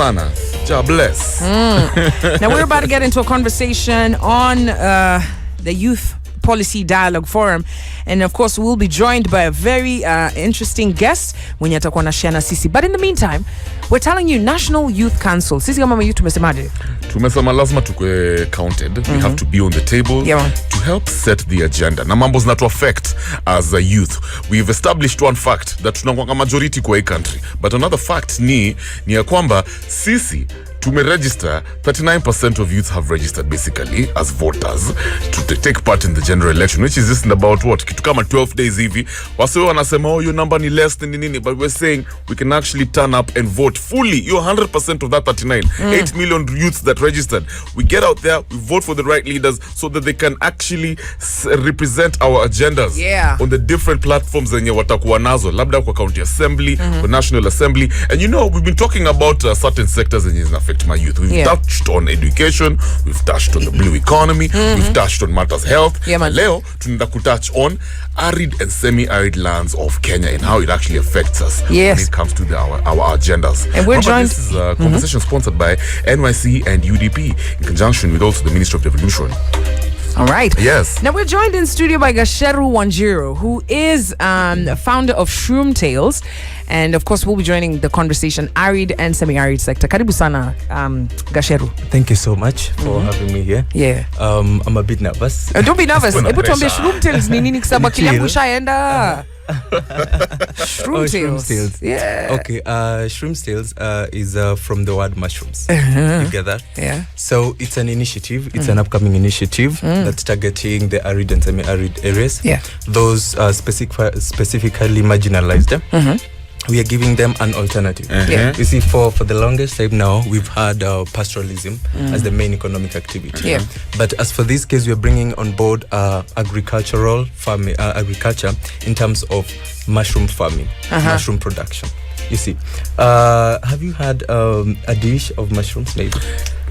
God bless. Now we're about to get into a conversation on the Youth Policy Dialogue Forum, and of course we'll be joined by a very interesting guest mwenye atakuwa na share na sisi. But in the meantime, we're telling you National Youth Council. Sisi kama youth tumesemaje? Tumesema lazima tukue counted. We have to be on the table to help set the agenda. Na mambo zinatu affect as a youth. We've established one fact that tunakuwa majority kwa hii country. But another fact ni ya kwamba sisi register 39% of youth have registered basically as voters to take part in the general election, which is just in about what kitu kama 12 days hivi. Wase wanasema your number ni less than nini, but we're saying we can actually turn up and vote fully. You're 100% of that 39 8 million youths that registered. We get out there, we vote for the right leaders so that they can actually represent our agendas on the different platforms zenye watakuwa nazo, labda kwa county assembly, kwa national assembly. And you know, we've been talking about certain sectors zenye affect my youth. We've touched on education, we've touched on the blue economy, we've touched on matters health. Leo tunaenda kutouch on arid and semi-arid lands of Kenya and how it actually affects us when it comes to our agendas. And we're joined. This is a conversation sponsored by NYC and UDP in conjunction with also the Ministry of Devolution. All right. Yes. Now we're joined in studio by GACHERU WANJIRU, who is founder of Shroom Tales, and of course we'll be joining the conversation arid and semi-arid sector. Karibu sana, GACHERU. Thank you so much for having me here. Yeah. I'm a bit nervous. Don't be nervous. Hebu tuambie Shroom Tales ni nini kwa kila kushaenda. Shroom Tales. Yeah. Okay. Shroom Tales is from the word mushrooms. You get that? Yeah. So it's an initiative. It's an upcoming initiative that's targeting the arid and semi-arid areas. Yeah. Those specifically marginalized. We are giving them an alternative. You see, for the longest time now, we've had pastoralism as the main economic activity. But as for this case, we are bringing on board agricultural farming, agriculture in terms of mushroom farming, mushroom production. You see, have you had a dish of mushrooms maybe?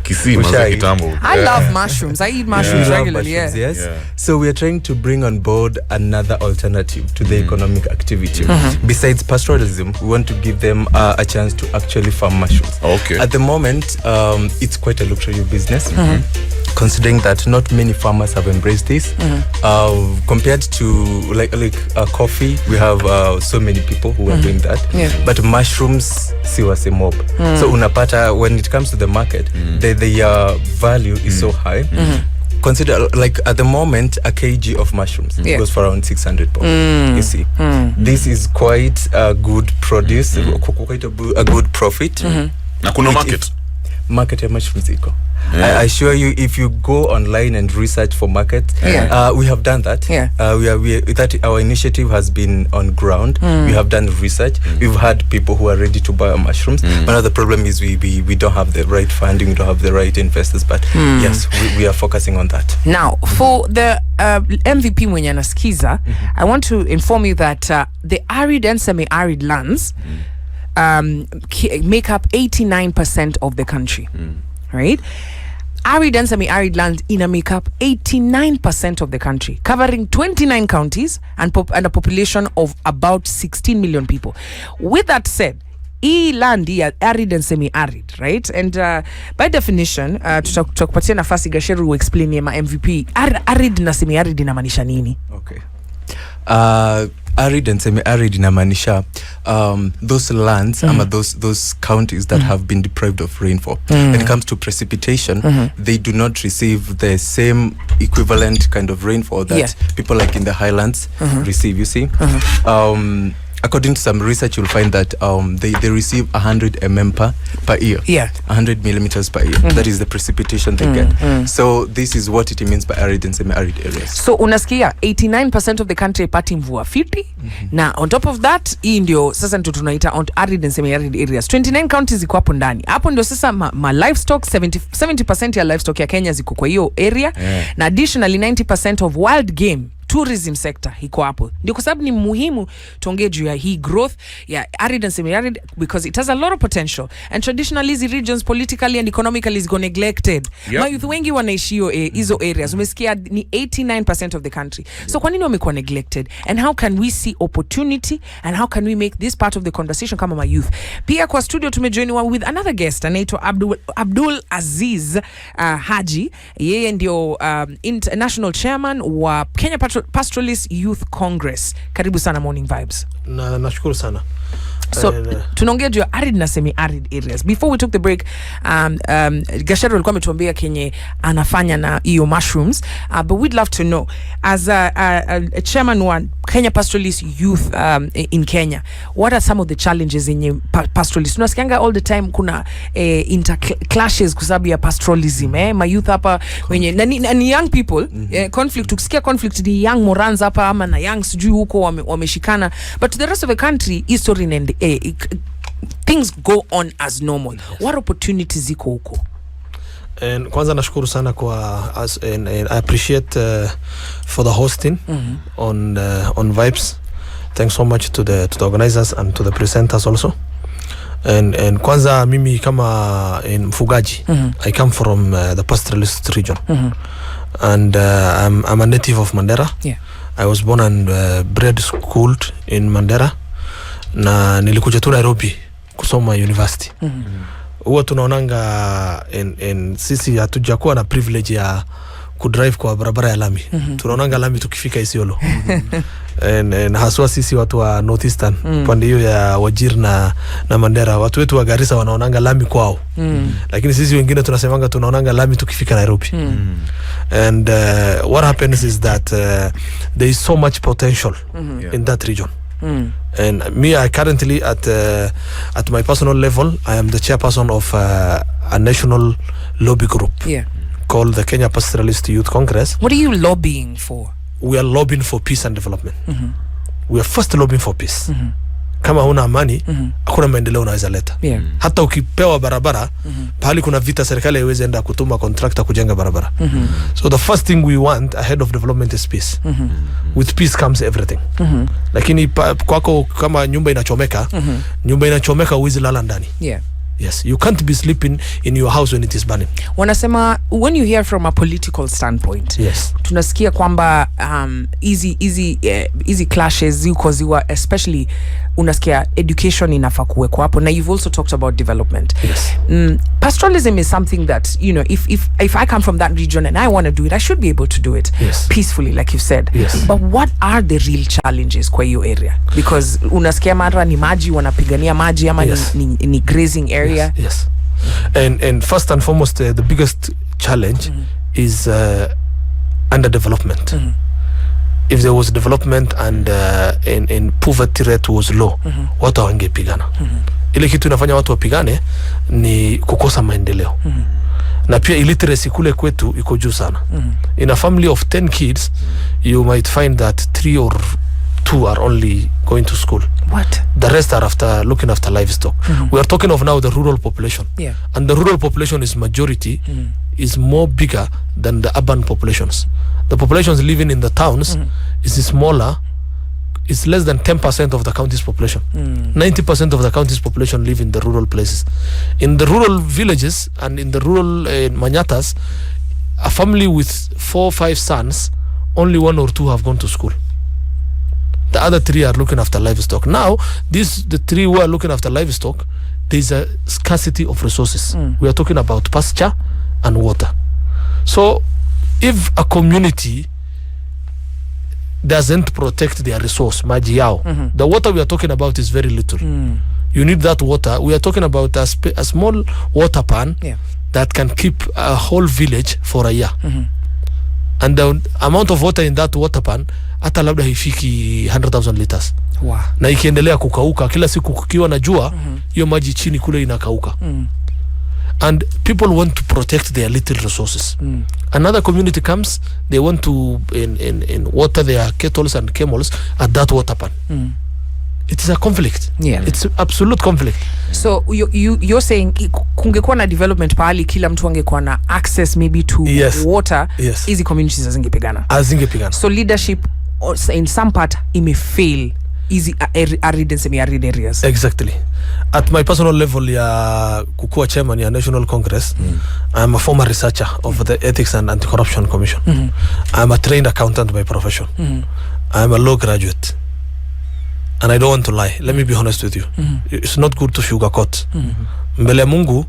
I love mushrooms. I eat mushrooms regularly. Yes. So we are trying to bring on board another alternative to the economic activity. Besides pastoralism, we want to give them a chance to actually farm mushrooms. Okay. At the moment, it's quite a lucrative business. Considering that not many farmers have embraced this. Compared to like coffee, we have so many people who are doing that. But mushrooms, si wase mob. So unapata, when it comes to the market, the value is so high. Consider, like at the moment, a kg of mushrooms goes for around 600 pounds. You see, this is quite a good produce, quite a good profit. Na kuna market ya mushrooms iko. I assure you, if you go online and research for market, we have done that. That our initiative has been on ground. We have done research. We've had people who are ready to buy our mushrooms. But the problem is we don't have the right funding, we don't have the right investors. But yes, we are focusing on that. Now, for the MVP mwenye anasikiza, I want to inform you that the arid and semi-arid lands make up 89% of the country. Right? Arid and semi-arid land make up 89% of the country, covering 29 counties and a population of about 16 million people. With that said, land arid and semi-arid, right? And by definition, tutakupatia nafasi GACHERU explain ya MVP arid na semi-arid inamaanisha nini? Okay. Arid and semi-arid inamaanisha those lands, those counties that have been deprived of rainfall. When it comes to precipitation, they do not receive the same equivalent kind of rainfall that people like in the highlands receive, you see. According to some research, you'll find that they receive 100 mm per year. 100 millimeters per year. That is the precipitation they get. So this is what it means by arid and semi-arid areas. So unasikia 89% of the country pati mvua fiti. Na on top of that, hii ndio sasa ndio tunaita arid and semi-arid areas. 29 counties ziko hapo ndani. Hapo ndio sasa ma livestock 70% ya livestock ya Kenya ziko kwa hiyo area. Na additionally 90% of wild game tourism sector iko hapo. Ndio kwa sababu ni muhimu tuongee juu ya hii growth ya arid and semi-arid, because it has a lot of potential, and traditionally these regions politically and economically is neglected. Youth wengi wanaishi hizo areas. Umesikia ni 89% of the country. So kwa nini wamekuwa neglected, and how can we see opportunity, and how can we make this part of the conversation kama youth? Pia kwa studio tumejoiniwa with another guest anaitwa ABDULAZIZ HAJI. Yeye ndio international chairman wa Kenya Pastoralist Youth Congress. Karibu sana Morning Vibes. Nashukuru sana. So tunaongea juu ya arid na semi-arid areas. Before we took the break, GACHERU alikuwa ametuambia kenye anafanya na iyo mushrooms, but we'd love to know, as a chairman wa Kenya Pastoralist Youth in Kenya, what are some of the challenges in pastoralist? Tunasikianga all the time kuna interclashes kwa sababu ya pastoralism, ma youth hapa wenye ni young people, conflict, ukisikia conflict ni young Morans hapa ama na young sijui huko wameshikana, but to the rest of the country history and things go on as normal. Yes. What opportunities ziko huko? And kwanza nashukuru sana kwa and I appreciate for the hosting on Vibes. Thanks so much to the organizers and to the presenters also. And kwanza mimi kama mfugaji, I come from the pastoralist region. And I'm a native of Mandera. Yeah. I was born and bred schooled in Mandera. Na nilikuja tu Nairobi kusoma university. Huwa tunaonanga sisi hatujakuwa na privilege ya kudrive kwa barabara ya lami. Tunaonanga lami tukifika Isiolo. And haswa sisi watu wa Northeastern, pande hiyo ya Wanjiru na Mandera, watu wetu wa Garissa wanaonanga lami kwao. Lakini sisi wengine tunasemanga tunaonanga lami tukifika Nairobi. And what happens is that there is so much potential in that region. And me, I currently at my personal level, I am the chairperson of a national lobby group called the Kenya Pastoralist Youth Congress. What are you lobbying for? We are lobbying for peace and development. We are first lobbying for peace. Kama huna amani, hakuna maendeleo unaweza leta. Hata ukipewa barabara, pahali kuna vita, serikali haiwezi enda kutuma contractor kujenga barabara. So the first thing we want ahead of development is peace. With peace comes everything. Lakini kwako kama nyumba inachomeka huwezi lala ndani. Yes, you can't be sleeping in your house when it is burning. Wanasema, when you hear from a political standpoint, yes, tunasikia kwamba easy clashes zikoziwa, especially unasikia education inafaa kuwekwa hapo, na you've also talked about development. Yes. Pastoralism is something that, you know, if I come from that region and I want to do it, I should be able to do it peacefully, like you said. Yes. But what are the real challenges kwa hiyo area? Because unasikia mara ni maji, wanapigania maji ama ni grazing area. Yes. And first and foremost, the biggest challenge is underdevelopment. If there was development and poverty rate was low, watu wangepigana. Ile kitu inafanya watu wapigane ni kukosa maendeleo. Na pia illiteracy kule kwetu iko juu sana. In a family of 10 kids, you might find that 3 or 2 are only going to school. What? The rest are looking after livestock. We are talking of now the rural population. And the rural population is majority, is more bigger than the urban populations. The populations living in the towns is smaller. It's less than 10% of the county's population. 90% of the county's population live in the rural places. In the rural villages and in the rural manyatas, a family with 4 or 5 sons, only 1 or 2 have gone to school. The other 3 are looking after livestock. Now, the 3 who are looking after livestock, there's a scarcity of resources. We are talking about pasture and water. So, if a community doesn't protect their resource, maji yao, the water we are talking about is very little. You need that water. We are talking about a small water pan that can keep a whole village for a year. And the amount of water in that water pan, hata labda haifiki 100,000 liters. Wow. Na ikiendelea kukauka, kila siku kukiwa na jua, hiyo maji chini kule inakauka. And people want to protect their little resources. Another community comes, they want to water their kettles and camels at that water pan. It is a conflict. It's absolute conflict. So you're saying kungekuwa na development pahali kila mtu angekuwa na access maybe to water, easy communities azingepigana. So leadership in some part fail easy arid and semi-arid areas. Exactly. At my personal level, ya kukua chairman ya National Congress, I'm a former researcher of the Ethics and Anti-Corruption Commission. I'm a trained accountant by profession. I'm a law graduate. And I don't want to lie. Let me be honest with you. It's not good to sugarcoat. Mbele Mungu,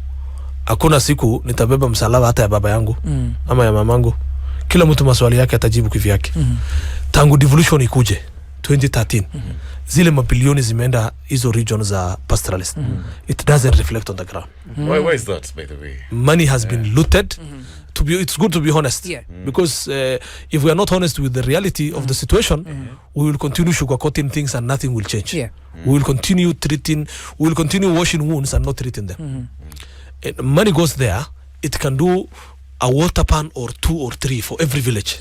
hakuna siku nitabeba msalaba hata ya baba yangu ama ya mamangu. Kila mtu maswali yake atajibu kivyake. Tangu devolution ikuje 2013, zile mabilioni zimeenda hizo regions za pastoralist. It doesn't reflect on the ground. Why is that, by the way? Money has been looted. It's good to be honest, because if we are not honest with the reality of the situation, we will continue sugarcoating things and nothing will change. We will continue washing wounds and not treating them. And money goes there, it can do a water pan or 2 or 3 for every village,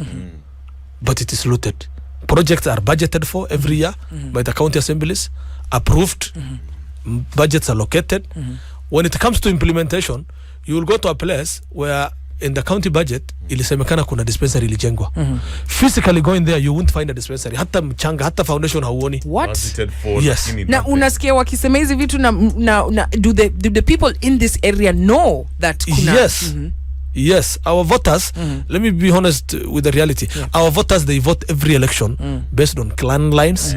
but it is looted. Projects are budgeted for every year by the county assemblies, approved, budgets are allocated. When it comes to implementation, you will go to a place where in the county budget ilisemekana kuna dispensary ilijengwa. Physically going there, you won't find a dispensary. Hata mchanga, hata foundation hauoni. What? Yes. Na unasikia wakisema hizi vitu na do the people in this area know that kuna? Yes. Yes, our voters, let me be honest with the reality. Our voters, they vote every election based on clan lines,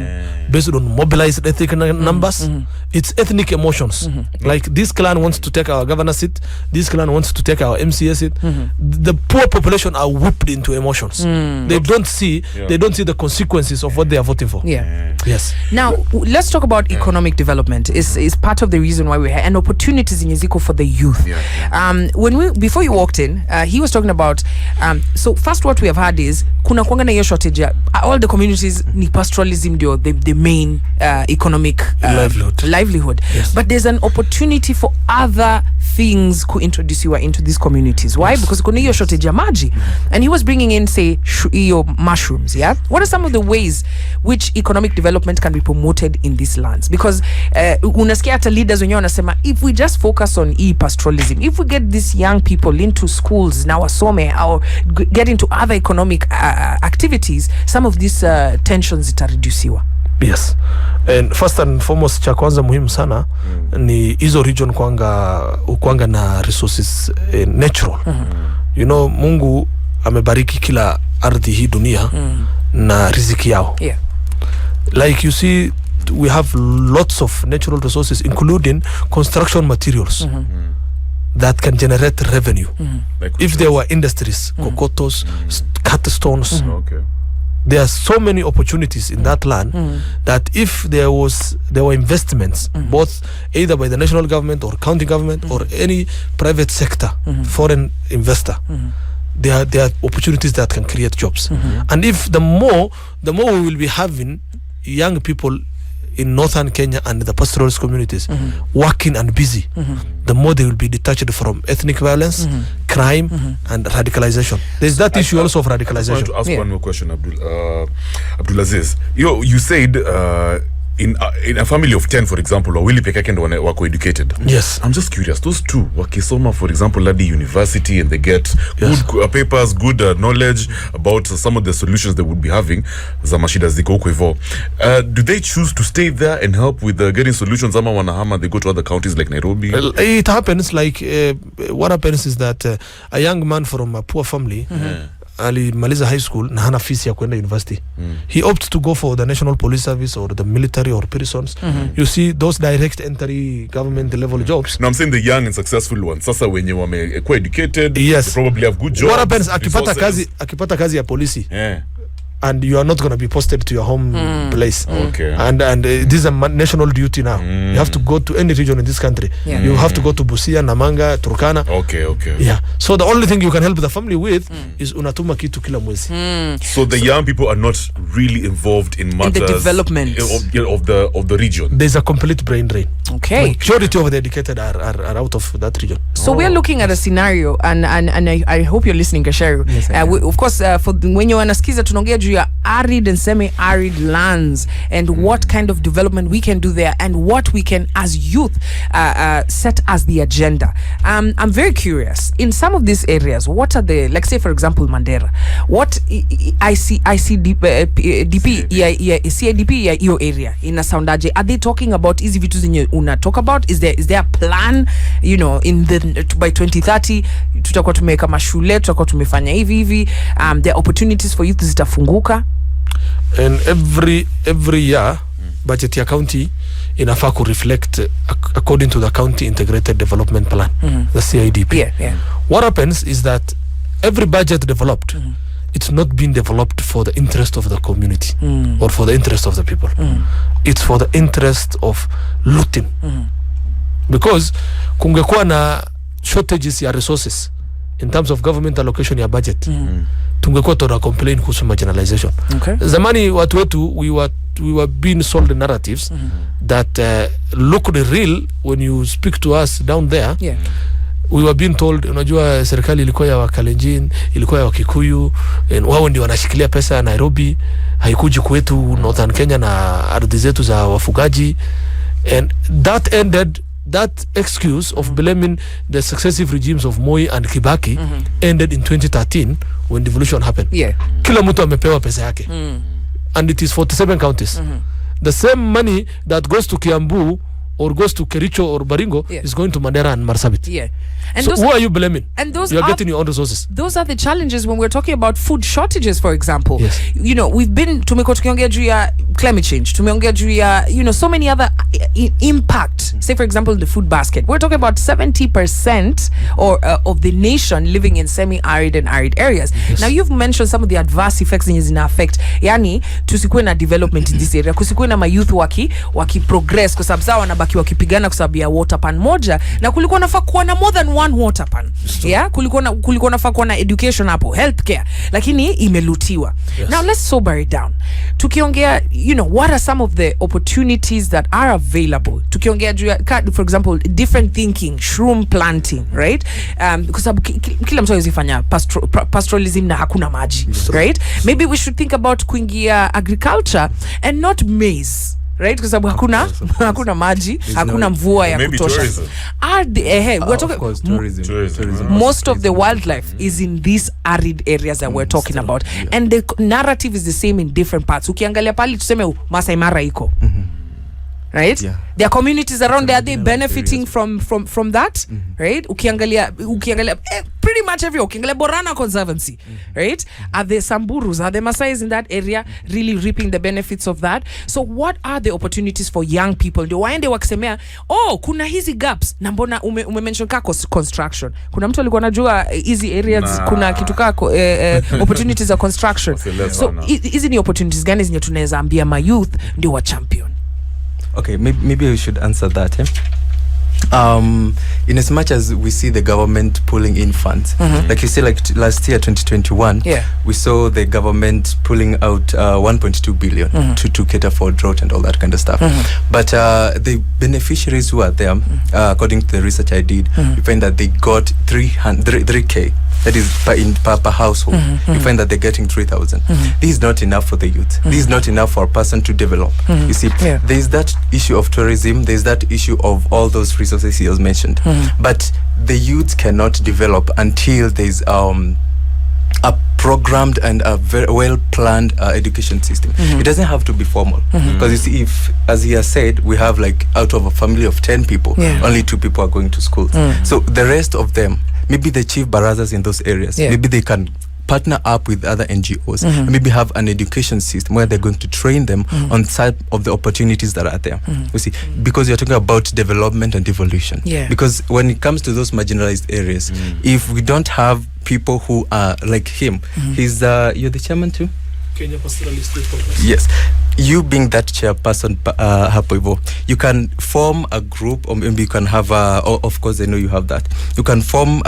based on mobilized ethnic numbers. It's ethnic emotions. Like this clan wants to take our governor seat, this clan wants to take our MCA seat. The poor population are whipped into emotions. They don't see the consequences of what they are voting for. Yes. Now, let's talk about economic development. Is part of the reason why we're here, and opportunities in Yaziko for the youth. Before you walked in, he was talking about so first what we have had is kuna kuanga na hiyo shortage. All the communities ni pastoralism ndio the main economic livelihood. But there's an opportunity for other things ku introduce you into these communities. Why? Because kuna hiyo shortage ya maji, and he was bringing in say mushrooms. What are some of the ways which economic development can be promoted in these lands? Because unasikia hata leaders wenyewe wanasema if we just focus on pastoralism, if we get these young people into schools now wasome or get into other economic activities, some of these tensions itareduciwa. Yes. And first and foremost, cha kwanza muhimu sana ni hizo region kwanga na resources natural. You know, Mungu amebariki kila ardhi hii dunia na riziki yao. Like you see, we have lots of natural resources including construction materials that can generate revenue. Like if there were industries, kokotos, cut stones. There are so many opportunities in that land that if there were investments, both either by the national government or county government or any private sector, foreign investor, there are opportunities that can create jobs. And if the more we will be having young people in northern Kenya and the pastoralist communities working and busy, the more they will be detached from ethnic violence, crime, and radicalization. There's that issue also of radicalization. I want to ask one more question, ABDULAZIZ. You said in a family of 10, for example, wawili peke yake ndo wako educated. Yes. I'm just curious, those two wakisoma, for example, at the university, and they get good papers, good knowledge about some of the solutions they would be having za mashida ziko huko hivyo, do they choose to stay there and help with getting solutions ama wanahama, they go to other counties like Nairobi? It happens like what happens is that a young man from a poor family alimaliza high school na hana fees ya kwenda university. He opts to go for the National Police Service or the military or prisons. You see those direct entry government level jobs. No, I'm saying the young and successful ones. Sasa wenye wamekuwa educated, yes, they probably have good jobs. What happens akipata kazi ya polisi? And you are not going to be posted to your home place. And this is a national duty now. You have to go to any region in this country. You have to go to Busia, Namanga, Turkana. Yeah. So the only thing you can help the family with is unatuma kitu kila mwezi. So the young people are not really involved in matters in the development of the region. There's a complete brain drain. Okay. Majority of the educated are out of that region. So we're looking at a scenario, and I hope you're listening, GACHERU. Yes, of course, for when you wanasikiza tunaongea juu ya arid and semi-arid lands and what kind of development we can do there and what we can as youth set as the agenda. I'm very curious, in some of these areas, what are the, like say for example Mandera, what CIDP ya hiyo area ina soundaje? Are they talking about hizi vitu zenye una talk about? Is there a plan, you know, in the by 2030 tutakuwa tumeweka mashule, tutakuwa tumefanya hivi there are opportunities for youth zitafunguka? And every year budget ya county inafaa ku reflect according to the county integrated development plan, the CIDP. Yeah. What happens is that every budget developed, it's not being developed for the interest of the community or for the interest of the people. It's for the interest of looting. Because kungekuwa na shortages ya resources in terms of government allocation ya budget, tungekuwa tuna complain kuhusu marginalization. Zamani watu wetu we were being sold narratives that look real when you speak to us down there. We were being told, unajua serikali ilikuwa ya Wakalenjin, ilikuwa ya Wakikuyu, wao ndio wanashikilia pesa ya Nairobi, haikuji kwetu Northern Kenya na ardhi zetu za wafugaji. And that excuse of blaming the successive regimes of Moi and Kibaki ended in 2013 when devolution happened. Kila mtu amepewa pesa yake. And it is 47 counties. The same money that goes to Kiambu or goes to Kericho or Baringo is going to Mandera and Marsabit. And so who are you blaming? And those you're getting your own resources. Those are the challenges when we're talking about food shortages, for example. You know, tumekuwa tukiongea juu ya climate change, tumeongea juu ya, you know, so many other impact. Say for example the food basket. We're talking about 70% of the nation living in semi-arid and arid areas. Now you've mentioned some of the adverse effects zina affect. Yani tusikuwe na development in this area, kusikuwe na mayouth waki progress kwa sababu sawa wanabaki wakipigana kwa sababu ya water pan moja, na kulikuwa nafaa kuwa na more than one water pan. Kulikuwa nafaa kuwa na education hapo, healthcare, lakini imelutiwa. Now let's sober it down. Tukiongea, you know, what are some of the opportunities that are available? Tukiongea juu ya, for example, different thinking, shroom planting, right? Kwa sababu kila mtu yozifanya pastoralism na hakuna maji, right? Maybe we should think about kuingia agriculture and not maize, right? Kwa sababu hakuna maji, hakuna mvua ya kutosha. We're talking tourism. Most of the wildlife is in these arid areas that we're talking about, and the narrative is the same in different parts. Ukiangalia pali tuseme Masai Mara iko, right? There are communities around there, are they benefiting from that? Right? Ukiangalia pretty much every ukiangalia Borana Conservancy, right? Are the Samburus, are the Masais in that area really reaping the benefits of that? So what are the opportunities for young people? Ndio waende wakisemea, kuna hizi gaps. Na mbona ume-mention kako construction. Kuna mtu alikuwa anajua hizi areas kuna kitu kako opportunities of construction. So hizi ni opportunities gani zenye tunaweza ambia ma youth ndio wa champion? Okay, maybe we should answer that. In as much as we see the government pulling in funds, like you say, like last year 2021, we saw the government pulling out 1.2 billion to cater for drought and all that kind of stuff. But the beneficiaries who are there, according to the research I did, you find that they got 3K. That is per household. You find that they're getting 3,000. This is not enough for the youth. This is not enough for a person to develop. You see, there is that issue of tourism. There is that issue of all those resources he has mentioned. But the youth cannot develop until there is a programmed and a very well-planned education system. It doesn't have to be formal. Because you see, if, as he has said, we have like out of a family of 10 people, only 2 people are going to school. So the rest of them, maybe the chief barazas in those areas, maybe they can partner up with other NGOs, and maybe have an education system where they're going to train them on side of the opportunities that are there. You see, because you're talking about development and evolution. Because when it comes to those marginalized areas, if we don't have people who are like him, he's you're the chairman too? Kenya Pastoralist Congress. Yes. You being that chairperson, hapo hivyo, you can form a group, or maybe you can have of course I know you have that. You can form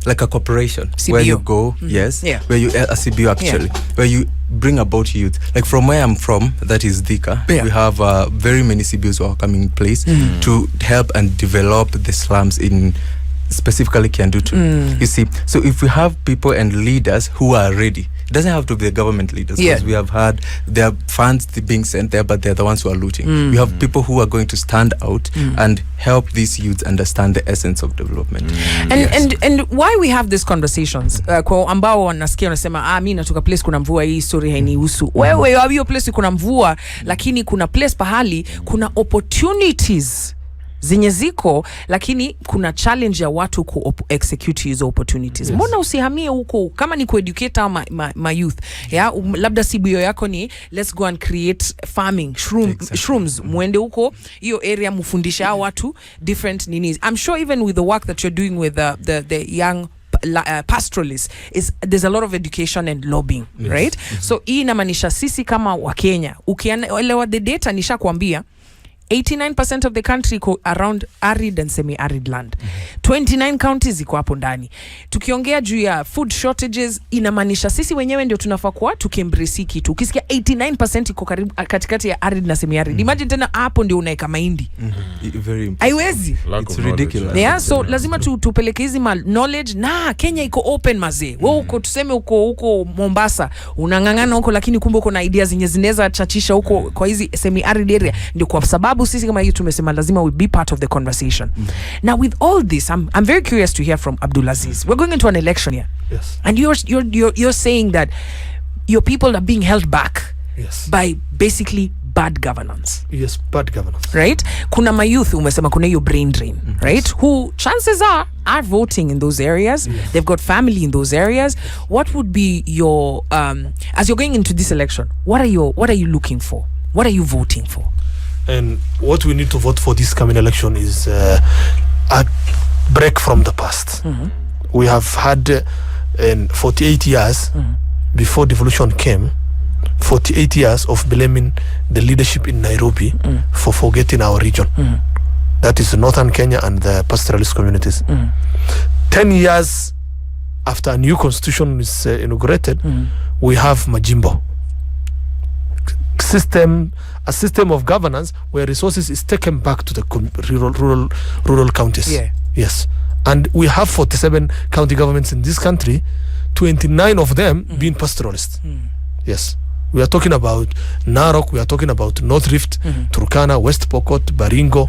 like a corporation CBO. Where you go, where you a CBO actually, where you bring about youth. Like from where I'm from, that is Thika. We have very many CBOs who are coming in place to help and develop the slums in specifically can do to. You see, so if we have people and leaders who are ready, it doesn't have to be the government leaders, because we have had their funds being sent there, but they're the ones who are looting. We have people who are going to stand out and help these youths understand the essence of development. And why we have these conversations, kwa ambao wanasikia wanasema mimi natoka place kuna mvua, hii story hainihusu. Wewe hiyo place kuna mvua, lakini kuna place pahali kuna opportunities zenye ziko, lakini kuna challenge ya watu ku execute hizo opportunities. Mbona usihamie huko kama ni ku-educate my youth? Labda CBO yako ni let's go and create farming shrooms, muende huko hiyo area mufundisha watu different ninis. I'm sure even with the work that you're doing with the young pastoralists, there's a lot of education and lobbying, right? So hii inamaanisha sisi kama wa Kenya, ukielewa the data nisha kuambia 89% of the country iko around arid and semi-arid land. 29 counties iko hapo ndani. Tukiongea juu ya food shortages, inamaanisha sisi wenyewe ndio tunafaa kuwa tukembrace kitu. Ukisikia 89% iko karibu katikati ya arid na semi-arid. Imagine tena hapo ndio unaeka mahindi. Very important. Haiwezi. It's ridiculous. So lazima tupeleke hizi knowledge, na Kenya iko open mazee. Wewe uko tuseme uko Mombasa, unangangana huko, lakini kumbe uko na ideas zenye zinaweza chachisha huko kwa hizi semi-arid area. Ndio kwa sababu sisi kama hiyo tumesema lazima we be part of the conversation. Now with all this, I'm very curious to hear from ABDULAZIZ. We're going into an election here. Yes. And you're saying that your people are being held back by basically bad governance. Yes, bad governance. Right? Kuna mayouth umesema kuna hiyo brain drain, right? Who chances are voting in those areas. They've got family in those areas. What would be your as you're going into this election, what are you looking for? What are you voting for? And what we need to vote for this coming election is a break from the past. We have had 48 years before devolution came, 48 years of blaming the leadership in Nairobi for forgetting our region. That is northern Kenya and the pastoralist communities. 10 years after a new constitution is inaugurated, we have Majimbo. A system of governance where resources is taken back to the rural counties. Yes. And we have 47 county governments in this country, 29 of them being pastoralists. Yes. We are talking about Narok, we are talking about North Rift, Turkana, West Pokot, Baringo.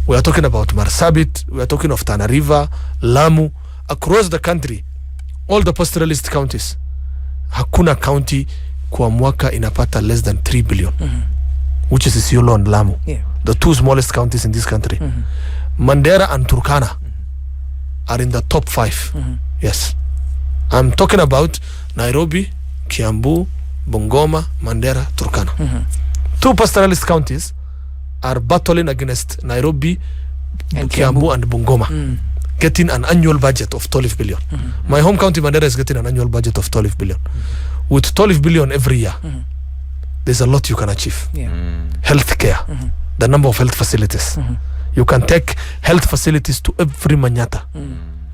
We are talking about Marsabit, we are talking of Tana River, Lamu, across the country, all the pastoralist counties. Hakuna county kwa mwaka inapata less than 3 billion, which is Isiolo and Lamu, the two smallest counties in this country. Mandera and Turkana are in the top 5. Yes. I'm talking about Nairobi, Kiambu, Bungoma, Mandera, Turkana. Two pastoralist counties are battling against Nairobi, and Kiambu and Bungoma, getting an annual budget of 12 billion. My home county, Mandera, is getting an annual budget of 12 billion. With 12 billion every year, there's a lot you can achieve. Healthcare, the number of health facilities. You can take health facilities to every manyata.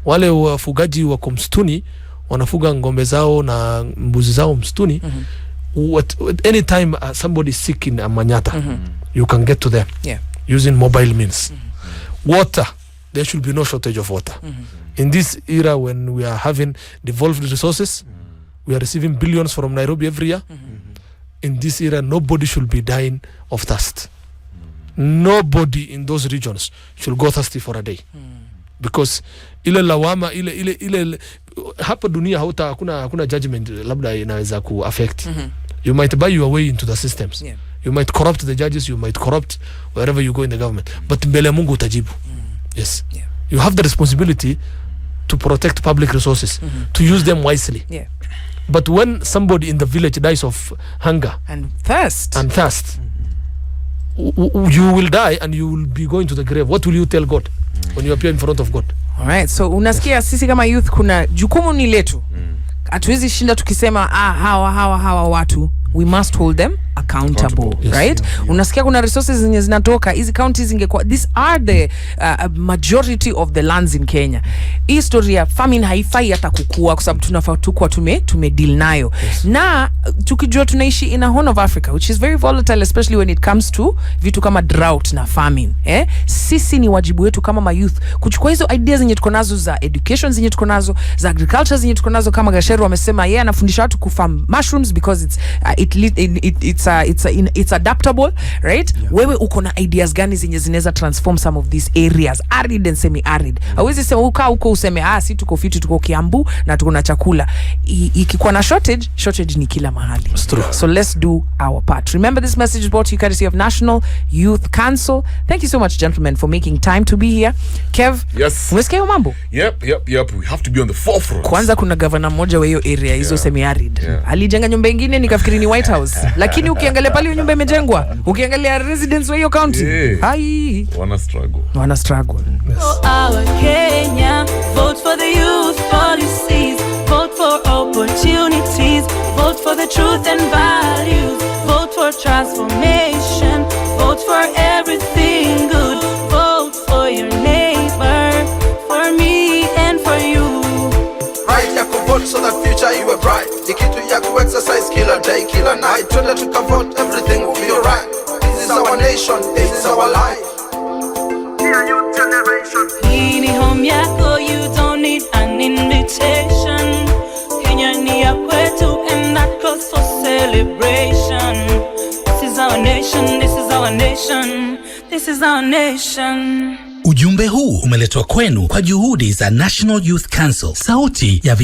Wale wafugaji wako msituni wanafuga ngombe zao na mbuzi zao msituni. Anytime somebody is sick in a manyata, you can get to them using mobile means. Water, there should be no shortage of water. In this era when we are having devolved resources, we are receiving billions from Nairobi every year. In this era, nobody should be dying of thirst. Nobody in those regions should go thirsty for a day. Because ile lawama ile hapa dunia hakuna judgment labda inaweza ku affect. You might buy your way into the systems. You might corrupt the judges, you might corrupt wherever you go in the government. But mbele Mungu utajibu. Yes. You have the responsibility to protect public resources, to use them wisely. But when somebody in the village dies of hunger and thirst, you will die and you will be going to the grave. What will you tell God when you appear in front of God? All right. So unasikia sisi kama youth kuna jukumu ni letu. Hatuwezi shinda tukisema hawa watu, we must hold them accountable. accountable. Right? Unasikia kuna resources zenye zinatoka hizi counties ingekuwa, these are the majority of the lands in Kenya. History ya famine haifai hata kukua kwa sababu tunafaa tukua tume deal nayo. Na tukijua tunaishi in a horn of Africa which is very volatile, especially when it comes to vitu kama drought na famine. Sisi ni wajibu wetu kama ma youth kuchukua hizo ideas zenye tuko nazo za education zenye tuko nazo za agriculture zenye tuko nazo, kama Gacheru amesema yeye anafundisha watu kufarm mushrooms because it's adaptable, right? Wewe uko na ideas gani zenye zinaweza transform some of these areas, arid and semi-arid? Hawezi sema ukaa huko useme si tuko fiti, tuko Kiambu na tuko na chakula. Ikikuwa na shortage ni kila mahali. So let's do our part. Remember, this message is brought to you courtesy of National Youth Council. Thank you so much, gentlemen, for making time to be here. Kev, yes. Umesikia mambo? Yep. We have to be on the forefront. Kwanza kuna governor mmoja wa hiyo area hizo semi-arid. Alijenga nyumba nyingine nikafikiri ni White House. Lakini ukiangalia pale nyumba imejengwa, ukiangalia residents wa hiyo county, hai wana struggle. Our Kenya, vote for the youth policies, vote for opportunities, vote for the truth and values, vote for transformation, vote for everything good, vote for your neighbor, for me and for you. Right ya vote so that future you are bright. Ikitu ya exercise killer day, killer night. Twende tukavote, everything will be alright. This is our nation, this is our life. Dear youth generation, Hii ni home yako, you don't need an invitation. Kenya ni ya kwetu and that calls for celebration. This is our nation, this is our nation, this is our nation. Ujumbe huu umeletwa kwenu kwa juhudi za National Youth Council, sauti ya vijana.